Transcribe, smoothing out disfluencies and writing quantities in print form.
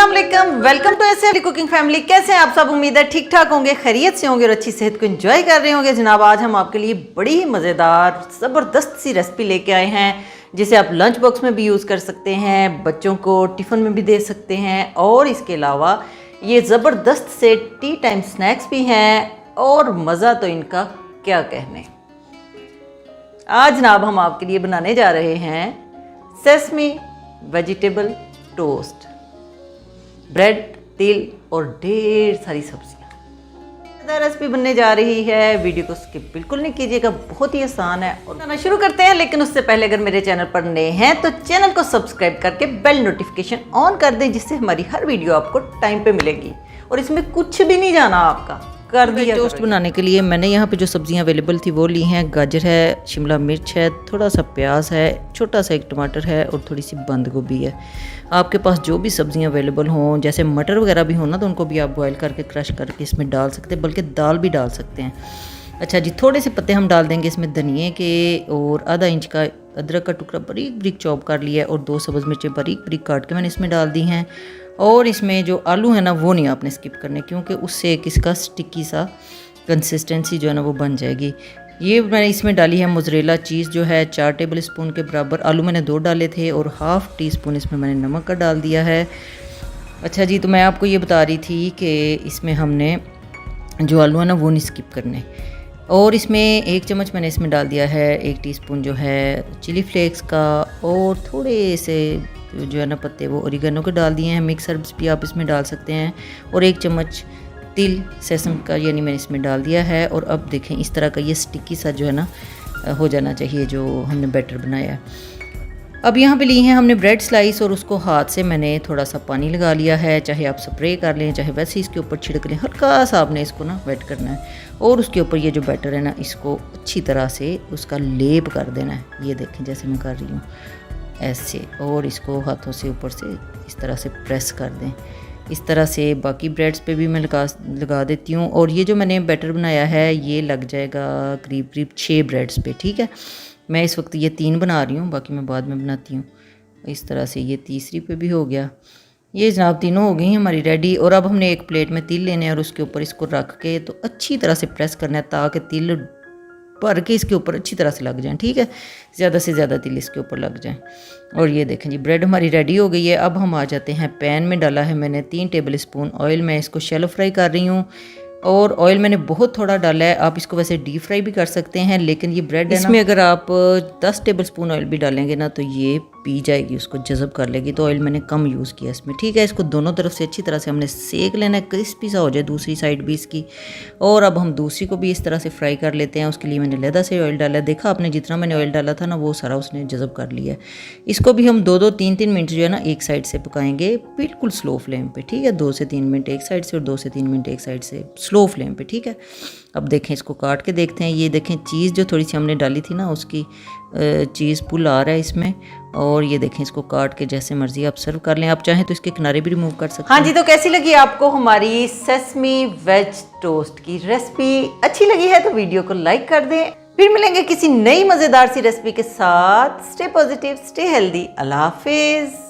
अस्सलाम वालेकुम, welcome to S L cooking family. कैसे हैं आप सब? उम्मीद है ठीक ठाक होंगे, खैरियत से होंगे और अच्छी सेहत को एंजॉय कर रहे होंगे। जनाब आज हम आपके लिए बड़ी ही मज़ेदार ज़बरदस्त सी रेसिपी लेके आए हैं जिसे आप लंच बॉक्स में भी यूज़ कर सकते हैं, बच्चों को टिफ़िन में भी दे सकते हैं और इसके अलावा ये ज़बरदस्त से टी टाइम स्नैक्स भी हैं और मज़ा तो इनका क्या कहने। आज जनाब हम आपके लिए बनाने जा रहे हैं सेसमी वेजिटेबल टोस्ट, ब्रेड, तिल और ढेर सारी सब्जियां। रेसिपी बनने जा रही है, वीडियो को स्किप बिल्कुल नहीं कीजिएगा, बहुत ही आसान है। और बनाना शुरू करते हैं, लेकिन उससे पहले अगर मेरे चैनल पर नए हैं तो चैनल को सब्सक्राइब करके बेल नोटिफिकेशन ऑन कर दें, जिससे हमारी हर वीडियो आपको टाइम पे मिलेगी और इसमें कुछ भी नहीं जाना आपका, कर दिया। टोस्ट बनाने के लिए मैंने यहाँ पे जो सब्जियाँ अवेलेबल थी वो ली हैं। गाजर है, शिमला मिर्च है, थोड़ा सा प्याज है, छोटा सा एक टमाटर है और थोड़ी सी बंद गोभी है। आपके पास जो भी सब्जियाँ अवेलेबल हों, जैसे मटर वगैरह भी हो ना, तो उनको भी आप बॉयल करके क्रश करके इसमें डाल सकते हैं, बल्कि दाल भी डाल सकते हैं। अच्छा जी, थोड़े से पत्ते हम डाल देंगे इसमें धनिए के और आधा इंच का अदरक का टुकड़ा बारीक बारीक चॉप कर लिया है और 2 सब्ज़ मिर्चें बारीक बारीक काट के मैंने इसमें डाल दी हैं। और इसमें जो आलू है ना वो नहीं आपने स्किप करने, क्योंकि उससे एक इसका स्टिकी सा कंसिस्टेंसी जो है ना वो बन जाएगी। ये मैंने इसमें डाली है मोज़रेला चीज़ जो है 4 टेबल स्पून के बराबर। आलू मैंने 2 डाले थे और हाफ़ टी स्पून इसमें मैंने नमक का डाल दिया है। अच्छा जी, तो मैं आपको ये बता रही थी कि इसमें हमने जो आलू है ना वो नहीं स्किप करने। और इसमें 1 चम्मच मैंने इसमें डाल दिया है 1 टीस्पून जो है चिली फ्लेक्स का, और थोड़े से जो है ना पत्ते वो ओरिगेनो के डाल दिए हैं। मिक्स हर्ब्स भी आप इसमें डाल सकते हैं। और 1 चम्मच तिल सेसम का यानी मैंने इसमें डाल दिया है। और अब देखें इस तरह का ये स्टिकी सा जो है ना हो जाना चाहिए जो हमने बैटर बनाया है। अब यहाँ पे ली हैं हमने ब्रेड स्लाइस और उसको हाथ से मैंने थोड़ा सा पानी लगा लिया है। चाहे आप स्प्रे कर लें, चाहे वैसे इसके ऊपर छिड़क लें, हल्का सा आपने इसको ना वेट करना है और उसके ऊपर ये जो बैटर है ना इसको अच्छी तरह से उसका लेप कर देना है। ये देखें जैसे मैं कर रही हूँ ऐसे, और इसको हाथों से ऊपर से इस तरह से प्रेस कर दें। इस तरह से बाकी ब्रेड्स पे भी मैं लगा देती हूँ। और ये जो मैंने बैटर बनाया है ये लग जाएगा करीब करीब 6 ब्रेड्स पे, ठीक है। मैं इस वक्त ये 3 बना रही हूँ, बाकी मैं बाद में बनाती हूँ। इस तरह से ये तीसरी पे भी हो गया। ये जनाब तीनों हो गई हमारी रेडी। और अब हमने एक प्लेट में तिल लेने हैं और उसके ऊपर इसको रख के तो अच्छी तरह से प्रेस करना है ताकि तिल भर के इसके ऊपर अच्छी तरह से लग जाएं, ठीक है। ज़्यादा से ज़्यादा तिल इसके ऊपर लग जाएं। और ये देखें जी ब्रेड हमारी रेडी हो गई है। अब हम आ जाते हैं पैन में। डाला है मैंने 3 टेबल स्पून ऑयल। मैं इसको शैलो फ्राई कर रही हूँ और ऑयल मैंने बहुत थोड़ा डाला है। आप इसको वैसे डीप फ्राई भी कर सकते हैं, लेकिन ये ब्रेड है ना, इसमें अगर आप 10 टेबल स्पून ऑयल भी डालेंगे ना तो ये पी जाएगी, उसको जज़ब कर लेगी। तो ऑयल मैंने कम यूज़ किया इसमें, ठीक है। इसको दोनों तरफ से अच्छी तरह से हमने सेक लेना है, क्रिस्पी सा हो जाए दूसरी साइड भी इसकी। और अब हम दूसरी को भी इस तरह से फ्राई कर लेते हैं। उसके लिए मैंने लहदा से ऑयल डाला है। देखा आपने जितना मैंने ऑयल डाला था ना वो सारा उसने जज़ब कर लिया है। इसको भी हम 2-2, 3-3 मिनट जो है ना एक साइड से पकाएंगे, बिल्कुल स्लो फ्लेम पे, ठीक है। 2 से 3 मिनट एक साइड से और 2 से 3 मिनट एक साइड से स्लो फ्लेम पे, ठीक है। अब देखें इसको काट के देखते हैं। ये देखें चीज़ जो थोड़ी सी हमने डाली थी ना उसकी चीज़ पुल आ रहा है इसमें। और ये देखें इसको काट के जैसे मर्जी आप सर्व कर लें। आप चाहें तो इसके किनारे भी रिमूव कर सकते हैं। हाँ जी, तो कैसी लगी आपको हमारी सेसमी वेज टोस्ट की रेसिपी? अच्छी लगी है तो वीडियो को लाइक कर दें। फिर मिलेंगे किसी नई मज़ेदार सी रेसिपी के साथ। Stay positive, stay healthy. अल्लाह हाफिज़।